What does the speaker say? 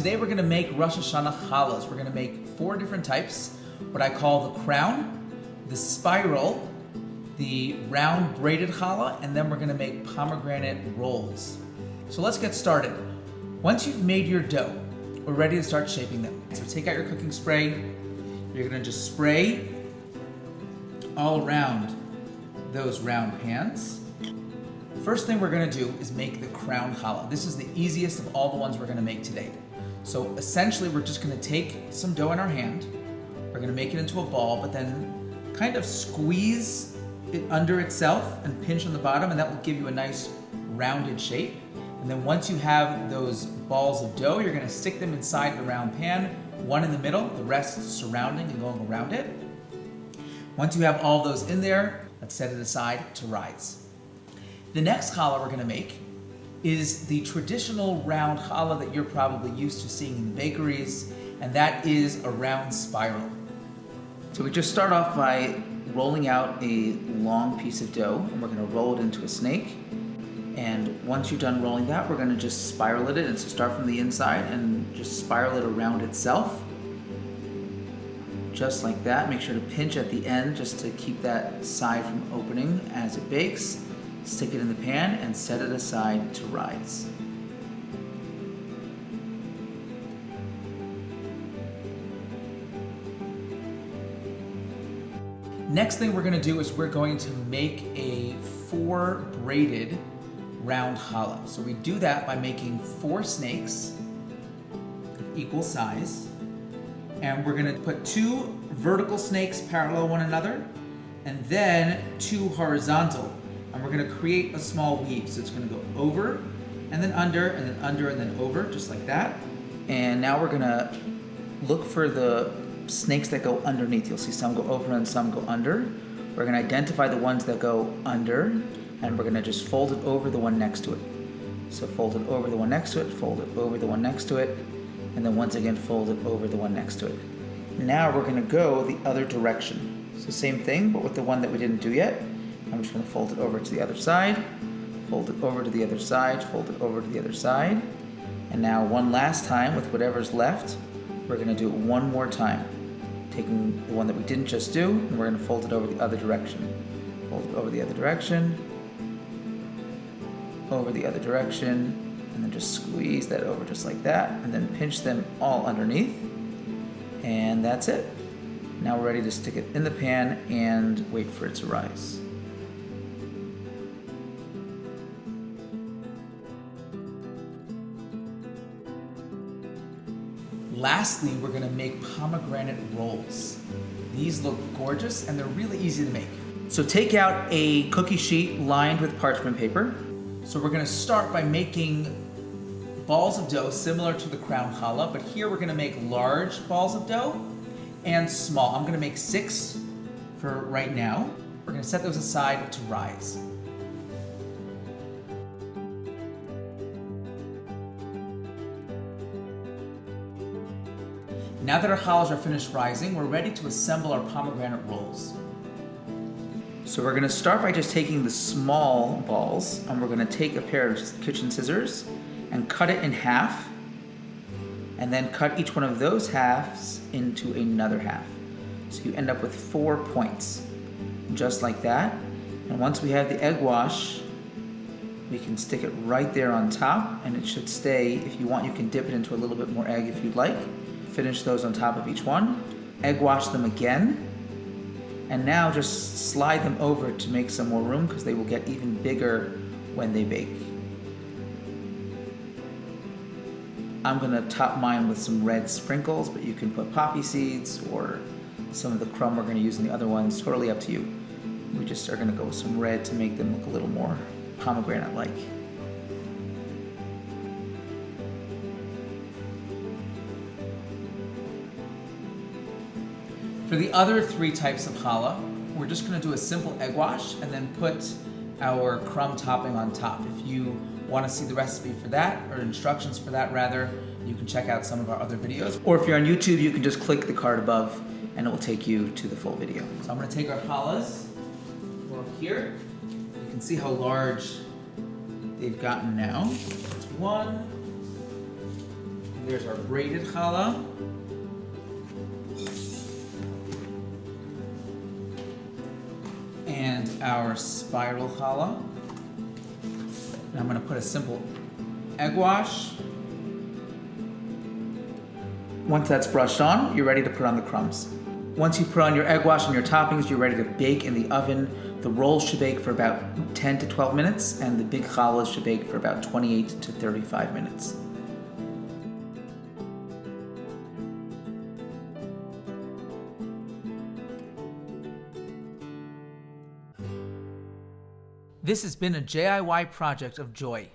today we're gonna make Rosh Hashana challahs. We're gonna make 4 different types, what I call the crown, the spiral, the round braided challah, and then we're gonna make pomegranate rolls. So let's get started. Once you've made your dough, we're ready to start shaping them. So take out your cooking spray. You're gonna just spray all around those round pans. First thing we're gonna do is make the crown challah. This is the easiest of all the ones we're gonna make today. So essentially we're just gonna take some dough in our hand, we're gonna make it into a ball, but then kind of squeeze it under itself and pinch on the bottom, and that will give you a nice rounded shape. And then once you have those balls of dough, you're gonna stick them inside the round pan, one in the middle, the rest surrounding and going around it. Once you have all those in there, let's set it aside to rise. The next challah we're gonna make is the traditional round challah that you're probably used to seeing in the bakeries, and that is a round spiral. So we just start off by rolling out a long piece of dough, and we're gonna roll it into a snake. And once you're done rolling that, we're gonna just spiral it, and so start from the inside and just spiral it around itself. Just like that. Make sure to pinch at the end just to keep that side from opening as it bakes. Stick it in the pan and set it aside to rise. Next thing we're gonna do is we're going to make a 4 braided round challah. So we do that by making 4 snakes of equal size. And we're gonna put 2 vertical snakes parallel one another, and then 2 horizontal. And we're gonna create a small weave. So it's gonna go over, and then under, and then under, and then over, just like that. And now we're gonna look for the snakes that go underneath. You'll see some go over and some go under. We're gonna identify the ones that go under, and we're gonna just fold it over the one next to it. So fold it over the one next to it, fold it over the one next to it, and then once again fold it over the one next to it. Now we're gonna go the other direction. So same thing, but with the one that we didn't do yet. I'm just gonna fold it over to the other side, fold it over to the other side, fold it over to the other side. And now one last time with whatever's left, we're gonna do it one more time. Taking the one that we didn't just do, and we're gonna fold it over the other direction. Fold it over the other direction, over the other direction, and then just squeeze that over just like that, and then pinch them all underneath. And that's it. Now we're ready to stick it in the pan and wait for it to rise. Lastly, we're gonna make pomegranate rolls. These look gorgeous and they're really easy to make. So take out a cookie sheet lined with parchment paper. So we're gonna start by making balls of dough similar to the crown challah, but here we're gonna make large balls of dough and small. I'm gonna make 6 for right now. We're gonna set those aside to rise. Now that our challahs are finished rising, we're ready to assemble our pomegranate rolls. So we're gonna start by just taking the small balls, and we're gonna take a pair of kitchen scissors and cut it in half, and then cut each one of those halves into another half. So you end up with 4 points, just like that. And once we have the egg wash, we can stick it right there on top, and it should stay. If you want, you can dip it into a little bit more egg if you'd like. Finish those on top of each one, egg wash them again, and now just slide them over to make some more room because they will get even bigger when they bake. I'm gonna top mine with some red sprinkles, but you can put poppy seeds or some of the crumb we're gonna use in the other ones, totally up to you. We just are gonna go with some red to make them look a little more pomegranate-like. For the other 3 types of challah, we're just gonna do a simple egg wash and then put our crumb topping on top. If you wanna see the recipe for that, or instructions for that rather, you can check out some of our other videos. Or if you're on YouTube, you can just click the card above and it will take you to the full video. So I'm gonna take our challahs over here. You can see how large they've gotten now. That's 1, There's our braided challah. And our spiral challah. And I'm going to put a simple egg wash. Once that's brushed on, you're ready to put on the crumbs. Once you put on your egg wash and your toppings, you're ready to bake in the oven. The rolls should bake for about 10 to 12 minutes, and the big challahs should bake for about 28 to 35 minutes. This has been a JIY project of joy.